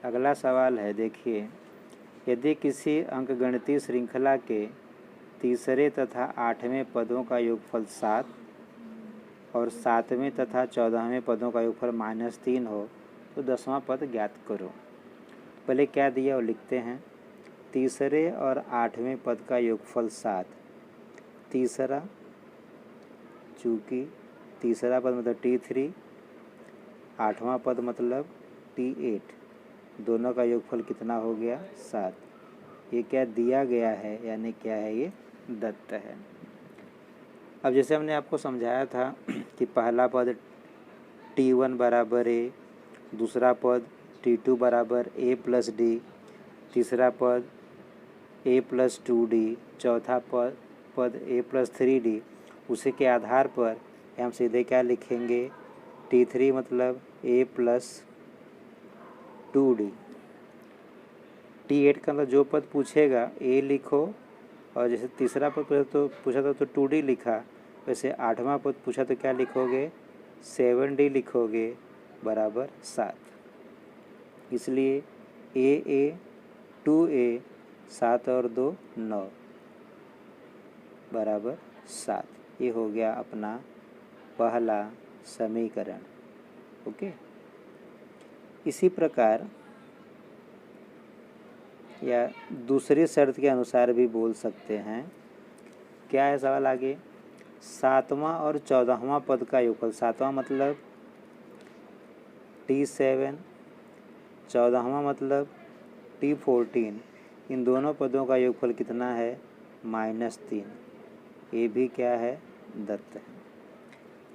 अगला सवाल है, देखिए, यदि किसी अंकगणितीय श्रृंखला के तीसरे तथा 8वें पदों का योगफल 7 और 7वें तथा 14वें पदों का योगफल -3 हो तो 10वां पद ज्ञात करो। पहले क्या दिया वो लिखते हैं। तीसरे और 8वें पद का योगफल 7। तीसरा, चूँकि तीसरा पद मतलब T3, 8वां पद मतलब T8, दोनों का योगफल कितना हो गया? 7। ये क्या दिया गया है, यानी क्या है, ये दत्त है। अब जैसे हमने आपको समझाया था कि पहला पद T1 बराबर A, दूसरा पद T2 बराबर A प्लस D, तीसरा पद A प्लस 2D, चौथा पद A प्लस 3D, उसी के आधार पर हम सीधे क्या लिखेंगे? T3 मतलब A प्लस 2D। T8 का मतलब जो पद पूछेगा A लिखो, और जैसे तीसरा पद पूछा तो 2D लिखा, वैसे 8वां पद पूछा तो क्या लिखोगे? 7D लिखोगे बराबर 7। इसलिए A 2A 7 और 2 9 बराबर 7। ये हो गया अपना पहला समीकरण। ओके। इसी प्रकार या दूसरी शर्त के अनुसार भी बोल सकते हैं। क्या है सवाल आगे? 7वां और 14वां पद का योगफल। 7वां मतलब T7, 14वां मतलब T14, इन दोनों पदों का योगफल कितना है? -3। ये भी क्या है? दत्त है।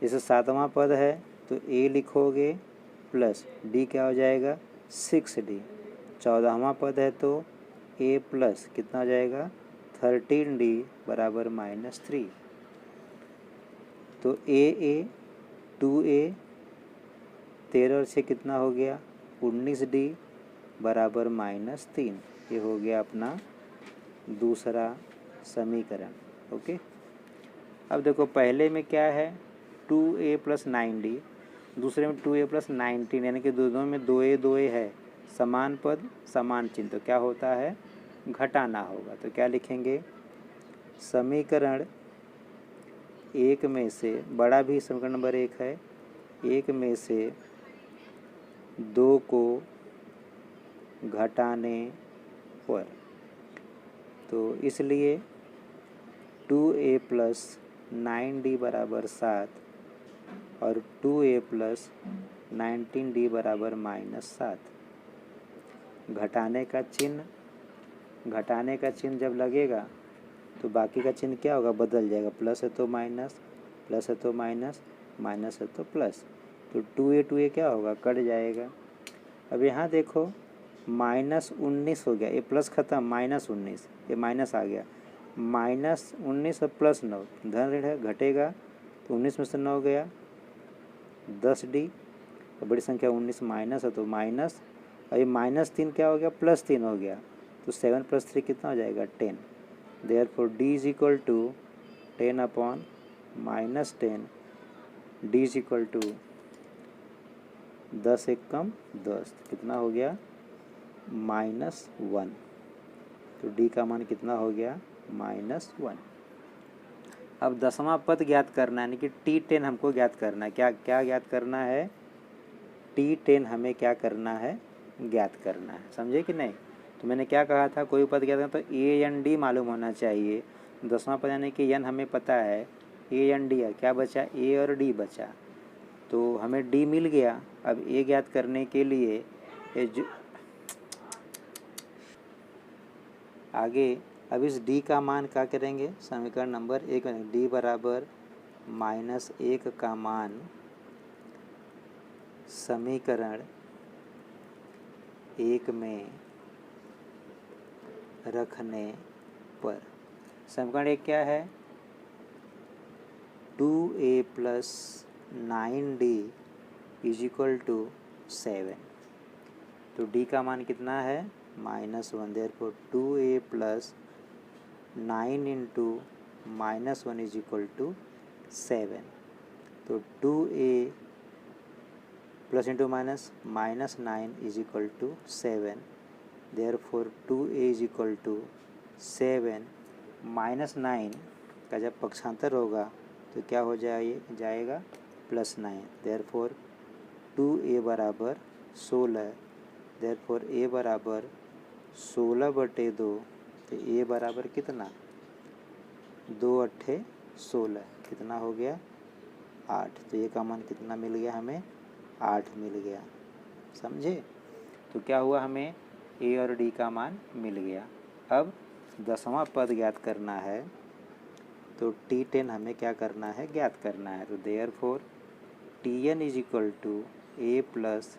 जैसे 7वां पद है तो A लिखोगे प्लस D क्या हो जाएगा? 6D। 14वां पद है तो A प्लस कितना हो जाएगा? 13D बराबर -3। तो A 2A 13 और 6 कितना हो गया? 19D बराबर -3। ये हो गया अपना दूसरा समीकरण। ओके। अब देखो, पहले में क्या है? 2A प्लस 9D, दूसरे में 2A प्लस 19, यानी कि दोनों में 2A है। समान पद समान चिन्ह, तो क्या होता है? घटाना होगा। तो क्या लिखेंगे? समीकरण एक में से, बड़ा भी समीकरण नंबर 1 है, एक में से 2 को घटाने पर, तो इसलिए 2A प्लस 9D बराबर 7 और 2A प्लस 19D बराबर -7। घटाने का चिन्ह जब लगेगा तो बाकी का चिन्ह क्या होगा? बदल जाएगा। प्लस है तो माइनस, प्लस है तो माइनस, माइनस है तो प्लस। तो 2A क्या होगा? कट जाएगा। अब यहाँ देखो, -19 हो गया, ये प्लस खत्म, -19, ये माइनस आ गया। -19 और +9 धन ऋण है, घटेगा तो 19 में से 9 गया, 10D। तो बड़ी संख्या 19 माइनस है तो माइनस, और ये -3 क्या हो गया? +3 हो गया। तो 7 + 3 कितना हो जाएगा? 10। Therefore D is equal to 10 upon -10। D is equal to 10 एक कम 10, कितना हो गया? -1। तो D का मान कितना हो गया? -1। अब 10वां पद ज्ञात करना है, यानी कि T10 हमको ज्ञात करना है। क्या ज्ञात करना है? T10 हमें क्या करना है? ज्ञात करना है। समझे कि नहीं? तो मैंने क्या कहा था, कोई पद ज्ञात करना तो A N D मालूम होना चाहिए। 10वां पद यानी कि N हमें पता है, A N D है, क्या बचा? A और D बचा, तो हमें D मिल गया। अब A ज्ञात करने के लिए आगे, अब इस D का मान क्या करेंगे? समीकरण नंबर 1 में D बराबर -1 का मान समीकरण 1 में रखने पर, समीकरण 1 क्या है? 2A plus 9D is equal to 7। तो D का मान कितना है? -1। Therefore 2A plus 9 into -1 is equal to 7। तो 2A plus into minus, -9 is equal to 7, therefore 2a is equal to 7। -9 का जब पक्षांतर होगा तो क्या हो जाएगा +9, देयरफॉर 2a बराबर 16, देयरफॉर a बराबर 16/2, तो a बराबर कितना, 2 अट्ठे 16, कितना हो गया 8। तो ये का मान कितना मिल गया हमें, 8 मिल गया। समझे? तो क्या हुआ, हमें a और d का मान मिल गया। अब 10वां पद ज्ञात करना है, तो T10 हमें क्या करना है, ज्ञात करना है। तो therefore Tn is equal to a plus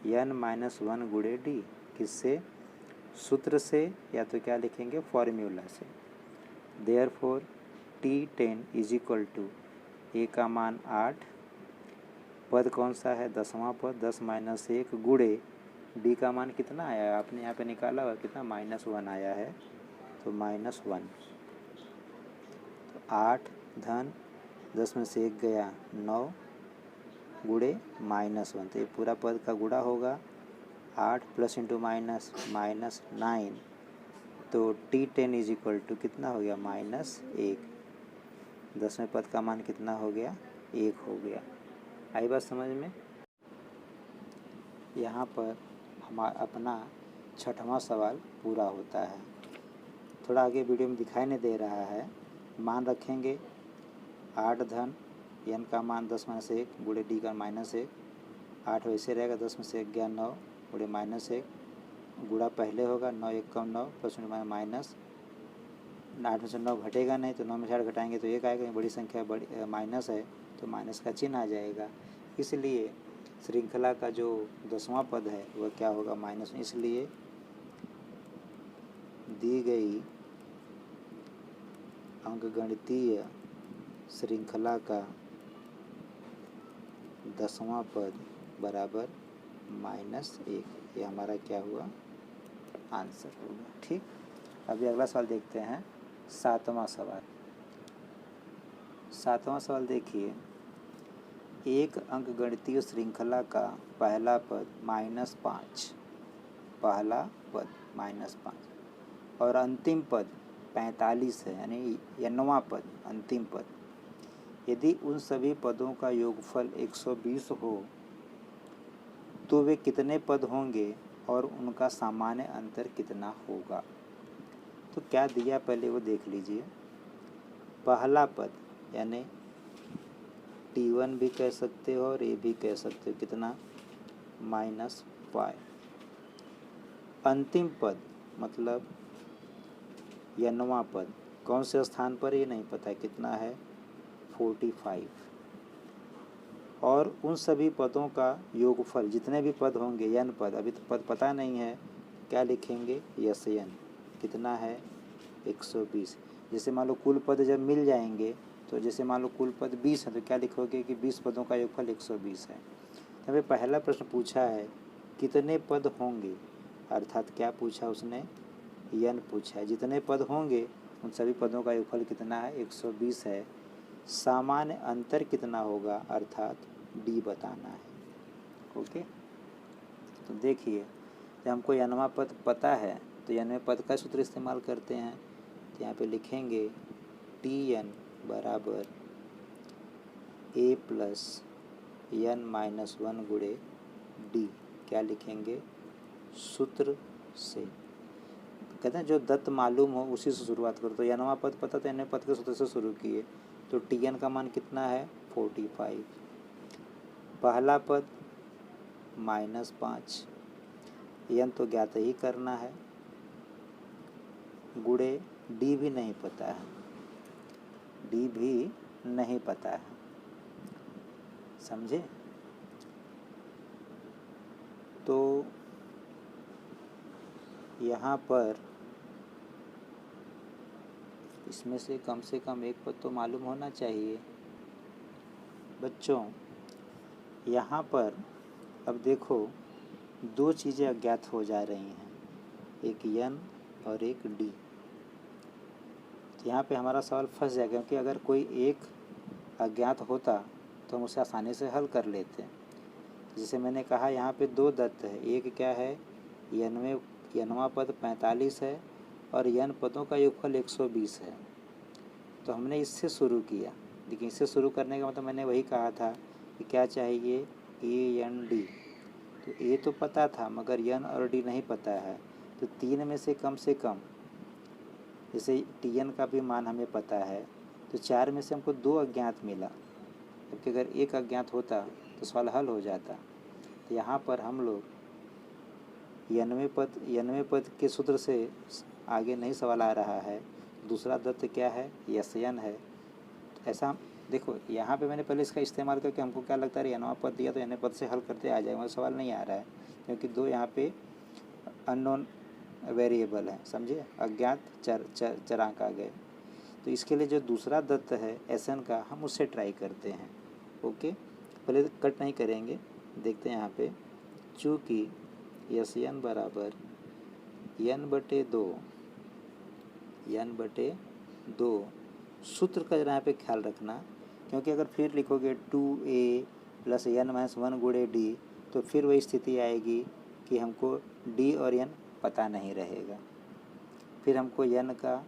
n minus 1 गुणे d, किससे, सूत्र से, या तो क्या लिखेंगे, फॉर्मूला से। Therefore T10 is equal to a का मान 8, पद कौन सा है, 10वां पद, 10 - 1 गुणे d का मान कितना आया है, आपने यहाँ पे निकाला हुआ कितना, -1 आया है, तो -1। तो 8 धन 10 में से 1 गया 9 गुणे -1, तो ये पूरा पद का गुणा होगा। 8 प्लस इंटू माइनस -9, तो T10 इज इक्वल टू कितना हो गया, -1। 10वें पद का मान कितना हो गया, 1 हो गया। आई बात समझ में? यहाँ पर हमारा अपना 6वां सवाल पूरा होता है। थोड़ा आगे वीडियो में दिखाई नहीं दे रहा है। मान रखेंगे 8 धन n का मान 10 - 1 गुणे d का -1, 8 वैसे रहेगा, 10 में से 1 गया 9 गुणे -1, गुणा पहले होगा, 9 1 कम 9 प्लस माइनस, 8 में से 9 घटेगा नहीं, तो 9 में से 8 घटाएंगे तो 1 आएगा, बड़ी संख्या बड़ी माइनस है तो माइनस का चिन्ह आ जाएगा। इसलिए श्रृंखला का जो 10वां पद है वह क्या होगा, -। इसलिए दी गई अंकगणितीय श्रृंखला का 10वां पद बराबर -1, ये हमारा क्या हुआ, आंसर होगा। ठीक, अभी अगला सवाल देखते हैं, 7वां सवाल। 7वां सवाल देखिए, एक अंकगणितीय श्रृंखला का पहला पद -5, पहला पद -5 और अंतिम पद 45 है, यानी nवां पद, अंतिम पद। यदि उन सभी पदों का योगफल 120 हो तो वे कितने पद होंगे और उनका सामान्य अंतर कितना होगा। तो क्या दिया पहले वो देख लीजिए। पहला पद यानी T1 भी कह सकते हो और A भी कह सकते हो, कितना, -5। अंतिम पद मतलब nवां पद कौन से स्थान पर, ये नहीं पता, कितना है, 45। और उन सभी पदों का योगफल, जितने भी पद होंगे, n पद, अभी तो पद पता नहीं है, क्या लिखेंगे, Sn, कितना है, 120। जैसे मान लो कुल पद जब मिल जाएंगे, तो जैसे मान लो कुल पद 20 है, तो क्या लिखोगे कि 20 पदों का योगफल 120 है। तो हमें पहला प्रश्न पूछा है कितने पद होंगे, अर्थात क्या पूछा उसने, n पूछा है। जितने पद होंगे उन सभी पदों का योगफल कितना है, 120 है। सामान्य अंतर कितना होगा, अर्थात d बताना है। ओके, तो देखिए, जब हमको nवां पद पता है तो nवें पद का सूत्र इस्तेमाल करते हैं। तो यहाँ पे लिखेंगे Tn बराबर a प्लस n-1 गुणे d, क्या लिखेंगे, सूत्र से। कहते हैं जो दत्त मालूम हो उसी से शुरुआत करो। तो nवां पद पता, तो nवें पद के सूत्र से शुरू किए। तो Tn का मान कितना है, 45। पहला पद -5, n तो ज्ञात ही करना है, गुणे d भी नहीं पता है, d भी नहीं पता है, समझे। तो यहाँ पर इसमें से कम एक पद तो मालूम होना चाहिए बच्चों। यहाँ पर अब देखो, दो चीज़ें अज्ञात हो जा रही हैं, एक n और एक d। तो यहाँ पे हमारा सवाल फंस जाएगा, क्योंकि अगर कोई एक अज्ञात होता तो हम उसे आसानी से हल कर लेते। जैसे मैंने कहा यहाँ पे दो दत्त है, एक क्या है यनवा पद 45 है और यन पदों का योगफल 120 है। तो हमने इससे शुरू किया। देखिए इससे शुरू करने का मतलब मैंने वही कहा था कि क्या चाहिए ए एन डी। तो ए तो पता था मगर यन और डी नहीं पता है। तो तीन में से कम जैसे टी एन का भी मान हमें पता है, तो चार में से हमको दो अज्ञात मिला, जबकि अगर एक अज्ञात होता तो सवाल हल हो जाता। तो यहाँ पर हम लोग यनवे पद के सूत्र से आगे नहीं सवाल आ रहा है। दूसरा दत्त क्या है यन है। तो ऐसा देखो यहाँ पे मैंने पहले इसका इस्तेमाल करके हमको क्या लगता है यनवा पद दिया तो यन पद से हल करते आ जाएगा, सवाल नहीं आ रहा है क्योंकि दो यहाँ पे अननोन वेरिएबल है, समझिए अज्ञात चरांक आ गए। तो इसके लिए जो दूसरा दत्त है एन का हम उससे ट्राई करते हैं। ओके पहले कट नहीं करेंगे, देखते हैं यहाँ पे चूँकि एन बराबर n/2 सूत्र का जरा यहाँ पे ख्याल रखना, क्योंकि अगर फिर लिखोगे 2a + n-1 गुणे डी तो फिर वही स्थिति आएगी कि हमको d और n पता नहीं रहेगा, फिर हमको n का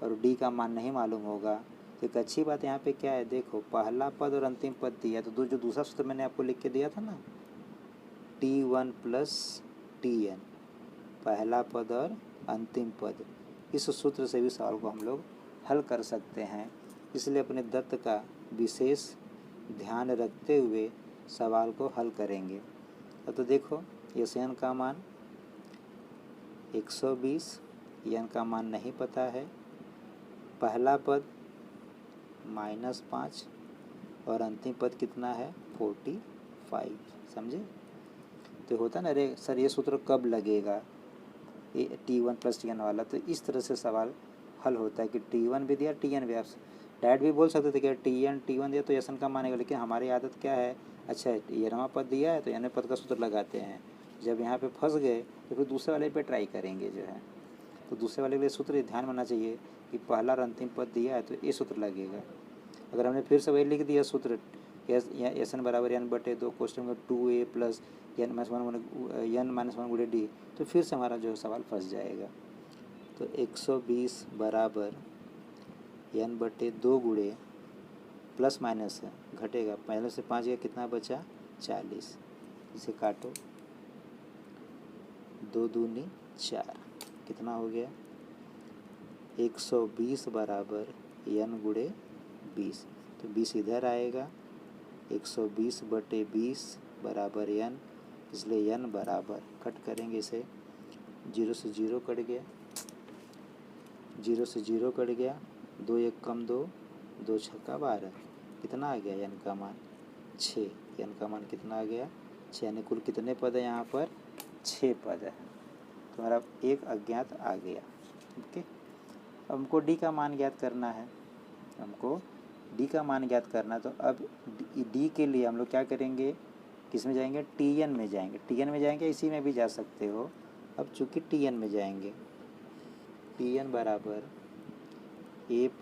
और d का मान नहीं मालूम होगा। तो एक अच्छी बात यहाँ पे क्या है, देखो पहला पद और अंतिम पद दिया, तो जो दूसरा सूत्र मैंने आपको लिख के दिया था ना t1 + tn, पहला पद और अंतिम पद, इस सूत्र से भी सवाल को हम लोग हल कर सकते हैं। इसलिए अपने दत्त का विशेष ध्यान रखते हुए सवाल को हल करेंगे। तो देखो एन का मान 120, एन का मान नहीं पता है, पहला पद -5 और अंतिम पद कितना है 45, समझे। तो होता ना अरे सर ये सूत्र कब लगेगा t1 + tn वाला, तो इस तरह से सवाल हल होता है कि t1 भी दिया tn भी। आप डायरेक्ट भी बोल सकते थे कि t1 दिया तो एन का मानेगा, लेकिन हमारी आदत क्या है, अच्छा यनवा पद दिया है तो यन पद का सूत्र लगाते हैं, जब यहाँ पे फंस गए तो फिर दूसरे वाले पे ट्राई करेंगे जो है। तो दूसरे वाले के लिए सूत्र ध्यान होना चाहिए कि पहला और अंतिम पद दिया है तो ये सूत्र लगेगा। अगर हमने फिर से वही लिख दिया सूत्र एन बराबर n/2 क्वेश्चन में 2a + n-1 गुणे डी, तो फिर से हमारा जो सवाल फंस जाएगा। तो 120 बराबर n/2 गुणे प्लस माइनस है घटेगा, पहले से 5 गया कितना बचा 40, इसे काटो 2 दूनी 4, कितना हो गया 120 बराबर n गुणे 20, तो 20 इधर आएगा, 120/20 बराबर n, इसलिए n बराबर कट करेंगे इसे 0 से 0 कट गया, 0 से 0 कट गया, 2 1 कम 2, 2 छक्का 12, कितना आ गया n का मान 6, n का मान कितना आ गया 6, यानी कुल कितने पद है यहाँ पर 6 पद है। तुम्हारा एक अज्ञात आ गया। ओके अब हमको d का मान ज्ञात करना है, तो अब d के लिए हम लोग क्या करेंगे, किस में जाएंगे tn में जाएंगे, इसी में भी जा सकते हो। अब चूँकि tn में जाएंगे, tn बराबर a +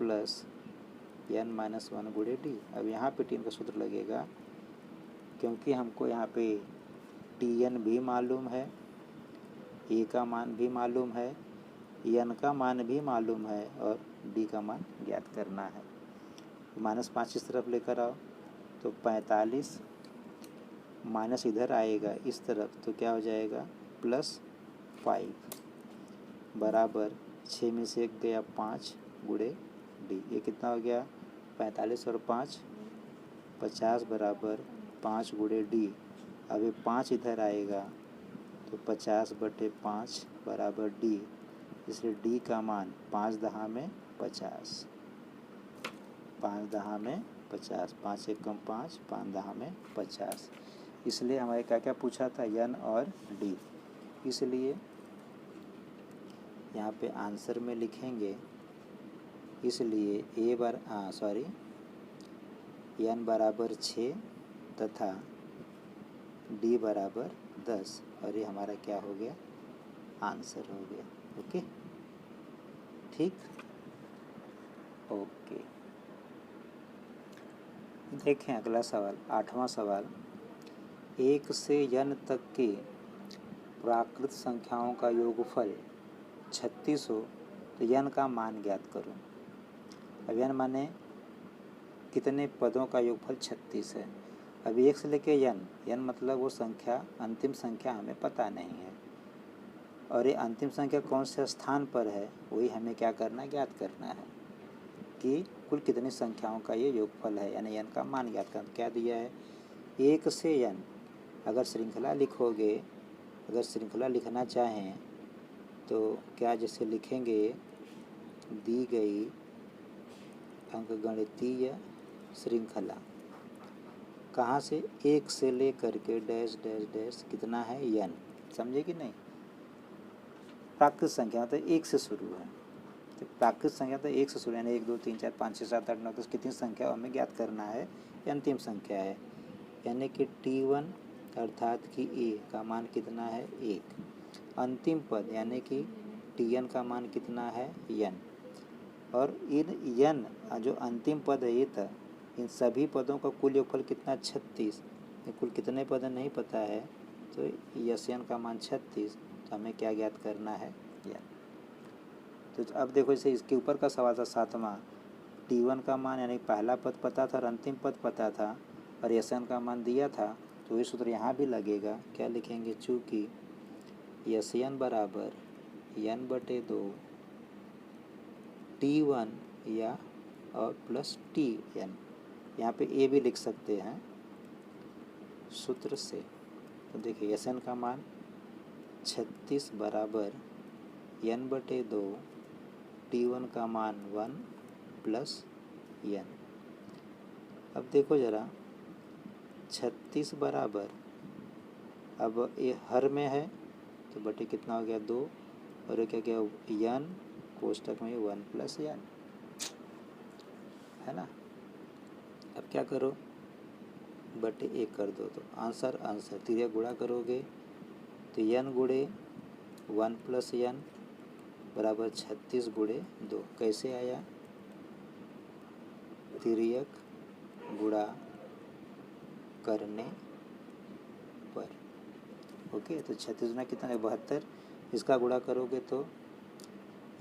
n-1 गुणे डी। अब यहाँ पे tn का सूत्र लगेगा, क्योंकि हमको यहाँ पे tn भी मालूम है, a का मान भी मालूम है, n का मान भी मालूम है और d का मान ज्ञात करना है। -5 इस तरफ लेकर आओ तो 45, माइनस इधर आएगा इस तरफ तो क्या हो जाएगा +5 बराबर 6 में से 1 गया 5 गुणे डी, ये कितना हो गया 45 और 5 50 बराबर 5 गुणे डी। अब ये 5 इधर आएगा तो 50/5 बराबर डी, इसलिए डी का मान 5 दहा में 50, 5 दहा में 50, 5 1 कम 5, 5 दहा में 50। इसलिए हमारे क्या क्या पूछा था n और d, इसलिए यहाँ पे आंसर में लिखेंगे, इसलिए n बराबर 6 तथा d बराबर 10, और ये हमारा क्या हो गया आंसर हो गया। ओके ठीक, ओके देखें अगला सवाल 8वां सवाल, 1 से n तक के प्राकृत संख्याओं का योगफल 36 हो तो n का मान ज्ञात करो। अब n माने कितने पदों का योगफल 36 है। अब 1 से लेके n मतलब वो संख्या, अंतिम संख्या हमें पता नहीं है, और ये अंतिम संख्या कौन से स्थान पर है वही हमें क्या करना है, ज्ञात करना है कि कुल कितनी संख्याओं का ये योगफल है, यानी n का मान ज्ञात करना। क्या दिया है, 1 से n। अगर श्रृंखला लिखोगे, अगर श्रृंखला लिखना चाहें तो क्या जैसे लिखेंगे, दी गई अंकगणितीय श्रृंखला कहाँ से, 1 से ले करके डैश डैश डैश कितना है n, समझे कि नहीं। प्राकृत संख्या तो 1 से शुरू है, तो प्राकृत संख्या तो 1 से शुरू, यानी 1 2 3 4 5 6 7 8 9 10 कितनी संख्या हमें ज्ञात करना है, ये अंतिम संख्या है। यानी कि T1 अर्थात कि a का मान कितना है, 1। अंतिम पद यानी कि Tn का मान कितना है, n। और इन n जो अंतिम पद है ये था, इन सभी पदों का कुल योगफल कितना, 36। कुल कितने पद नहीं पता है, तो यस n का मान 36, तो हमें क्या ज्ञात करना है, n। तो अब देखो, जैसे इसके ऊपर का सवाल था 7वां, T1 का मान यानी पहला पद पता था और अंतिम पद पता था, और यस n का मान दिया था, तो ये सूत्र यहाँ भी लगेगा। क्या लिखेंगे, चूँकि यस n बराबर n/2 T1 या और प्लस Tn, यहाँ पे a भी लिख सकते हैं सूत्र से। तो देखिए यस n का मान 36 बराबर n/2 T1 का मान 1 प्लस n। अब देखो ज़रा, 36 बराबर, अब ये हर में है तो बटे कितना हो गया, 2, और ये क्या गया, n कोष्टक में 1 प्लस n, है ना। अब क्या करो, बटे 1 कर दो, तो आंसर तिर्यक गुणा करोगे तो n गुणे 1 प्लस n बराबर 36 गुणे 2। कैसे आया, तिर्यक गुणा करने पर। ओके, तो 36 गुना कितना है, 72। इसका गुणा करोगे तो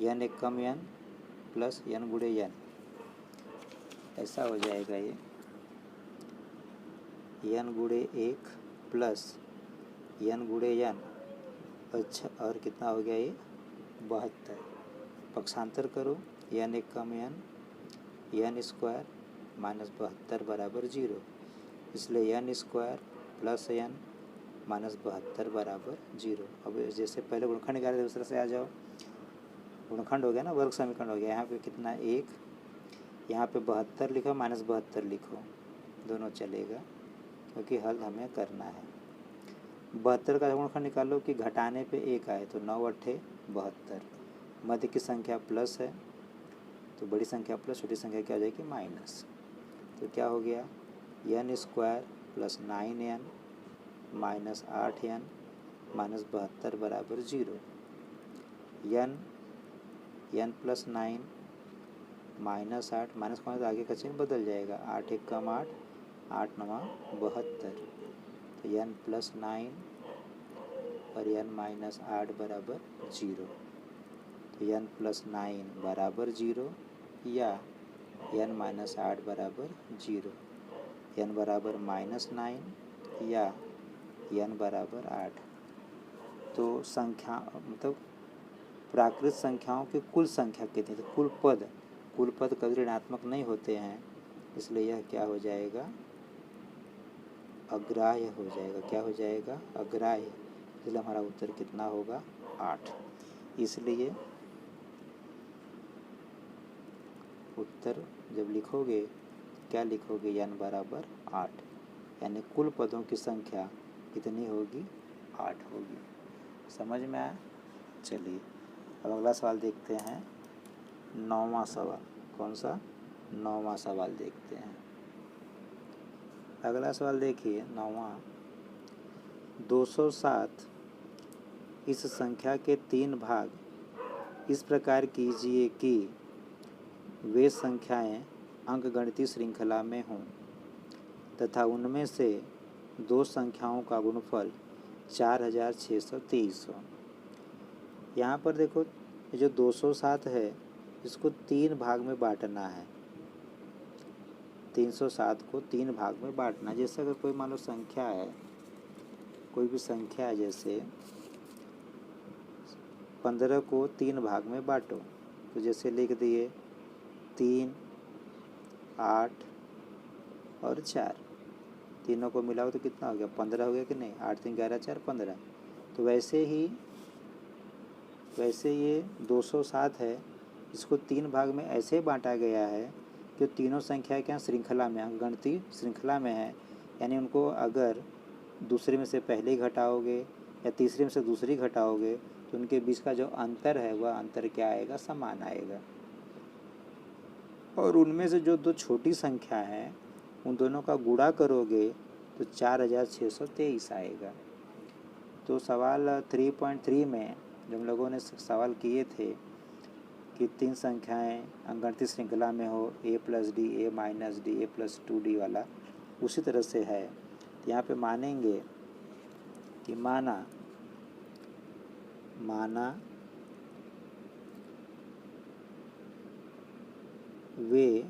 n एक कम n प्लस n गुणे n, ऐसा हो जाएगा ये n गुणे 1 प्लस n गुणे n। अच्छा, और कितना हो गया ये, 72। पक्षांतर करो, n एक कम n स्क्वायर माइनस 72 बराबर 0, इसलिए n square plus n minus 72 बराबर 0। अब जैसे पहले गुणनखंड निकाले थे दूसरे से आ जाओ, गुणनखंड हो गया ना, वर्ग समीकरण हो गया। यहाँ पे कितना, 1, यहाँ पे 72 लिखो, माइनस 72 लिखो, दोनों चलेगा क्योंकि हल हमें करना है। 72 का गुणनखंड निकालो कि घटाने पे 1 आए, तो 9 8 72। मध्य की संख्या प्लस है तो बड़ी संख्या प्लस, छोटी संख्या क्या हो जाएगी, माइनस। तो क्या हो गया, n square plus 9n minus 8n minus 72 बराबर 0। n प्लस 9 माइनस 8, माइनस का तो आगे का चिन्ह बदल जाएगा, 8 एक कम 8, 8 9 72, तो n प्लस 9 और n माइनस 8 बराबर 0। तो n प्लस 9 बराबर 0 या n माइनस 8 बराबर 0, n बराबर माइनस 9 या n बराबर 8। तो संख्या मतलब प्राकृत संख्याओं की कुल संख्या कितनी, तो कुल पद कभी ऋणात्मक नहीं होते हैं, इसलिए यह क्या हो जाएगा, अग्राह्य हो जाएगा। क्या हो जाएगा, अग्राह्य। इसलिए हमारा उत्तर कितना होगा, 8। इसलिए उत्तर जब लिखोगे क्या लिखोगे, n बराबर 8, यानी कुल पदों की संख्या कितनी होगी, 8 होगी। समझ में आया। चलिए अब अगला सवाल देखते हैं, 9वां सवाल। कौन सा, 9वां सवाल देखते हैं। अगला सवाल देखिए 9वां, 207 इस संख्या के 3 भाग इस प्रकार कीजिए कि वे संख्याएं अंकगणितीय श्रृंखला में हों तथा उनमें से दो संख्याओं का गुणनफल 4623 हो। यहाँ पर देखो ये जो 207 है इसको 3 भाग में बांटना है। 307 को 3 भाग में बांटना। जैसे अगर कोई मान लो संख्या है, कोई भी संख्या है, जैसे 15 को 3 भाग में बांटो, तो जैसे लिख दिए 3, 8 और 4, तीनों को मिलाओ तो कितना हो गया? 15 हो गया कि नहीं? 8 3 11 4 15। तो वैसे ये 207 है, इसको 3 भाग में ऐसे बांटा गया है कि तीनों संख्या क्या श्रृंखला में, अंकगणितीय श्रृंखला में है। यानी उनको अगर दूसरे में से पहले घटाओगे या तीसरे में से दूसरी घटाओगे तो उनके बीच का जो अंतर है वह अंतर क्या आएगा? समान आएगा। और उनमें से जो दो छोटी संख्या है उन दोनों का गुणा करोगे तो 4623 आएगा। तो सवाल 3.3 में जब हम लोगों ने सवाल किए थे कि 3 संख्याएं अंकगणितीय श्रृंखला में हो, a + d, a - d, a + 2d वाला, उसी तरह से है। यहाँ पे मानेंगे कि माना वे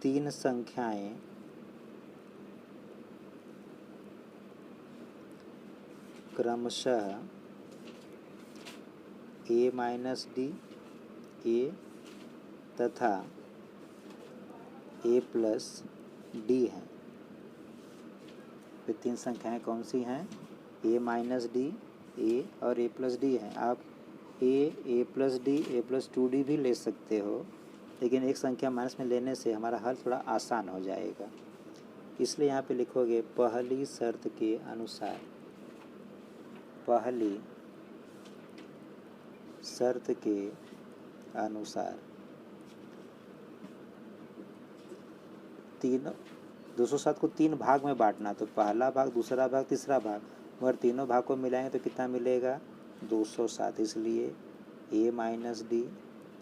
3 संख्याएं क्रमशः a - d, a तथा a + d हैं। ये 3 संख्याएं कौन सी हैं? a - d, a और a + d हैं। आप a + d, a + 2d भी ले सकते हो, लेकिन एक संख्या माइनस में लेने से हमारा हल थोड़ा आसान हो जाएगा। इसलिए यहाँ पे लिखोगे पहली शर्त के अनुसार, पहली शर्त के अनुसार 207 को 3 भाग में बांटना। तो पहला भाग, दूसरा भाग, तीसरा भाग, मगर तीनों भाग को मिलाएंगे तो कितना मिलेगा? 207। इसलिए a - d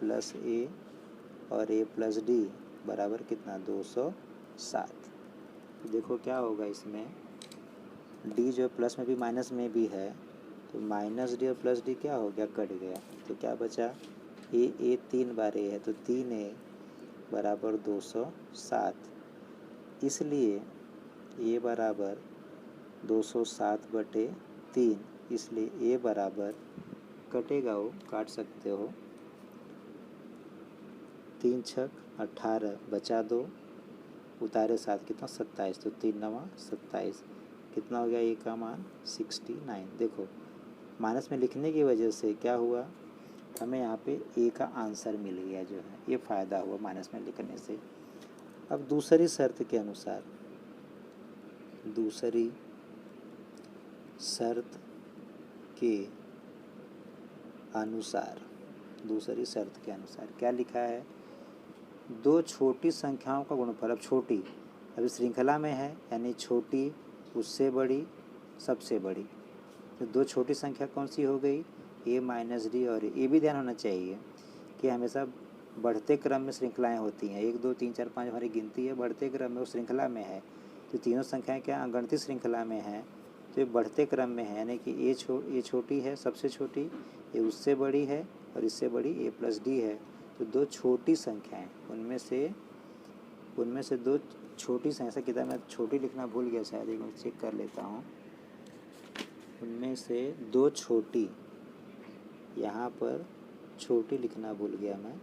+ a और a + d बराबर कितना? 207। देखो क्या होगा इसमें, d जो प्लस में भी माइनस में भी है, तो -d और +d क्या हो गया? कट गया। तो क्या बचा? a 3 बार a है तो 3a बराबर 207। इसलिए a बराबर 207/3, इसलिए a बराबर कटेगा, वो काट सकते हो, 3 × 6 = 18, बचा 2, उतारे 7, कितना? 27। तो 3 × 9 = 27। कितना हो गया? a का मान 69। देखो माइनस में लिखने की वजह से क्या हुआ, हमें यहाँ पे a का आंसर मिल गया जो है, ये फ़ायदा हुआ माइनस में लिखने से। अब दूसरी शर्त के अनुसार, दूसरी शर्त के अनुसार क्या लिखा है? दो छोटी संख्याओं का गुणनफल। अब छोटी, अभी श्रृंखला में है यानी छोटी उससे बड़ी सबसे बड़ी, तो दो छोटी संख्या कौन सी हो गई? a - d और ये भी ध्यान होना चाहिए कि हमेशा बढ़ते क्रम में श्रृंखलाएं होती हैं। 1 2 3 4 5 हमारी गिनती है, बढ़ते क्रम में वो श्रृंखला में है। तो तीनों संख्याएं क्या अंकगणितीय श्रृंखला में है, तो ये बढ़ते क्रम में है, यानी कि ये छोटी है, सबसे छोटी, ये उससे बड़ी है और इससे बड़ी a + d है। तो दो छोटी संख्याएं, उनमें से दो छोटी संख्या, किताब में छोटी लिखना भूल गया शायद, एक बार चेक कर लेता हूँ। उनमें से दो छोटी, यहाँ पर छोटी लिखना भूल गया मैं,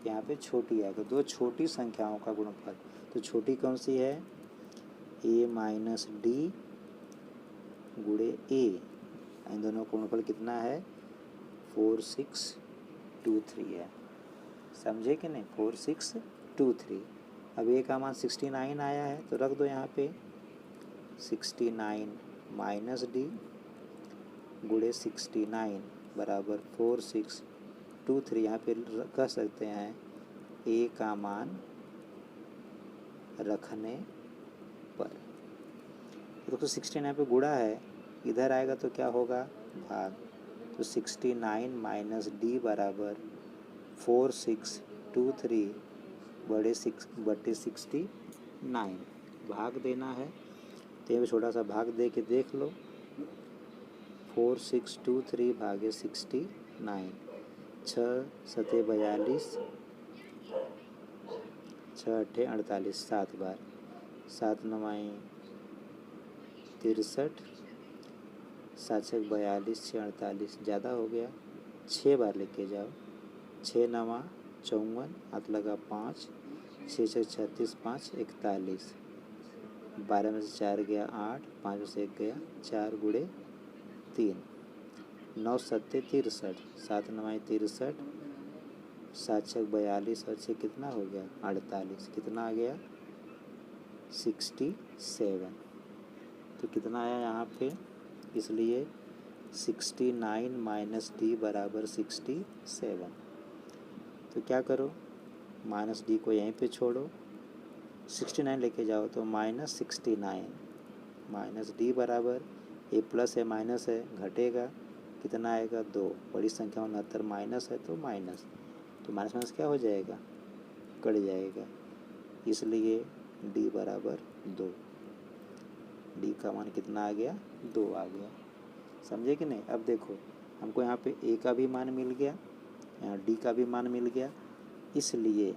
यहाँ पे छोटी है। तो दो छोटी संख्याओं का गुणनफल, तो छोटी कौन सी है? a - d गुणे a, इन दोनों का गुणनफल कितना है? 4623 है। समझे कि नहीं? 4623। अब a का मान 69 आया है तो रख दो यहाँ पे 69 - d गुणे 69 बराबर 4623। यहाँ पे कह सकते हैं a का मान रखने पर। तो 69 पे गुणा है, इधर आएगा तो क्या होगा? भाग। तो 69 - d बराबर 4623/69। भाग देना है तो ये छोटा सा भाग दे के देख लो। 4623 भागे 69, 6 सते 42, 6 अट्ठे 48, 7 बार, 7 नवाई 63, 7 छः 42, 6 48, ज़्यादा हो गया, 6 बार लेके जाओ। 6 नवा 54, हाथ लगा 5, 6 छः 36, 5 41, 12 में से 4 गया 8, 5 में से 1 गया 4 गुणे 3, 9 सत्ते 63, 7 नवाई 63, 7 छः 42 और 6 कितना हो गया 48, कितना आ गया 67। तो कितना आया यहाँ पे, इसलिए 69 माइनस डी बराबर 67। तो क्या करो, माइनस डी को यहीं पे छोड़ो, 69 लेके जाओ तो माइनस 69, माइनस डी बराबर ए प्लस है माइनस है घटेगा, कितना आएगा 2। बड़ी संख्या 69 माइनस है तो माइनस, तो माइनस माइनस क्या हो जाएगा, कट जाएगा, इसलिए डी बराबर 2। डी का मान कितना आ गया 2 आ गया, समझे कि नहीं। अब देखो हमको यहाँ पे ए का भी मान मिल गया, यहाँ डी का भी मान मिल गया, इसलिए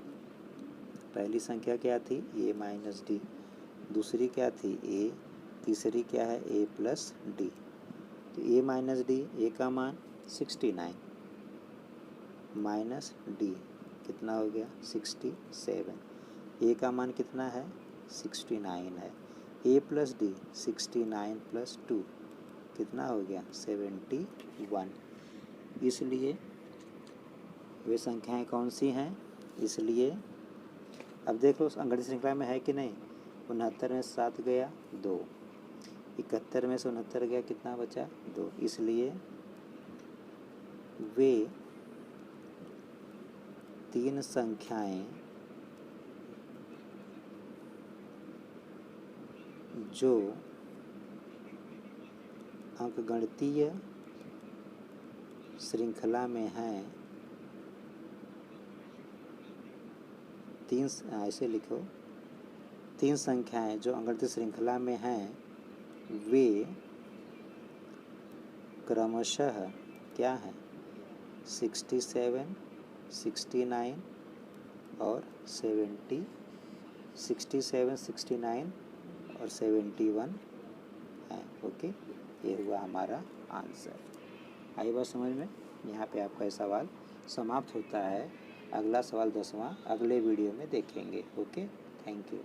पहली संख्या क्या थी ए माइनस डी, दूसरी क्या थी ए, तीसरी क्या है ए प्लस डी। तो ए माइनस डी, ए का मान 69 माइनस डी कितना हो गया 67, ए का मान कितना है 69 है, ए प्लस डी 69 प्लस 2 कितना हो गया 71। इसलिए वे संख्याएं कौन सी हैं, इसलिए अब देख लो अंग्रेजी श्रृंखला में है कि नहीं। 69 में 7 गया 2, 71 में से 69 गया कितना बचा 2, इसलिए वे 3 संख्याएं जो अंकगणितीय श्रृंखला में हैं, ऐसे लिखो, 3 संख्याएं जो अंकगणितीय श्रृंखला में हैं वे क्रमशः क्या है 67, 69 और 70, 67, 69 और 71 है। ओके, ये हुआ हमारा आंसर। आई बात समझ में। यहाँ पे आपका सवाल समाप्त होता है। अगला सवाल 10वां अगले वीडियो में देखेंगे। Okay, thank you.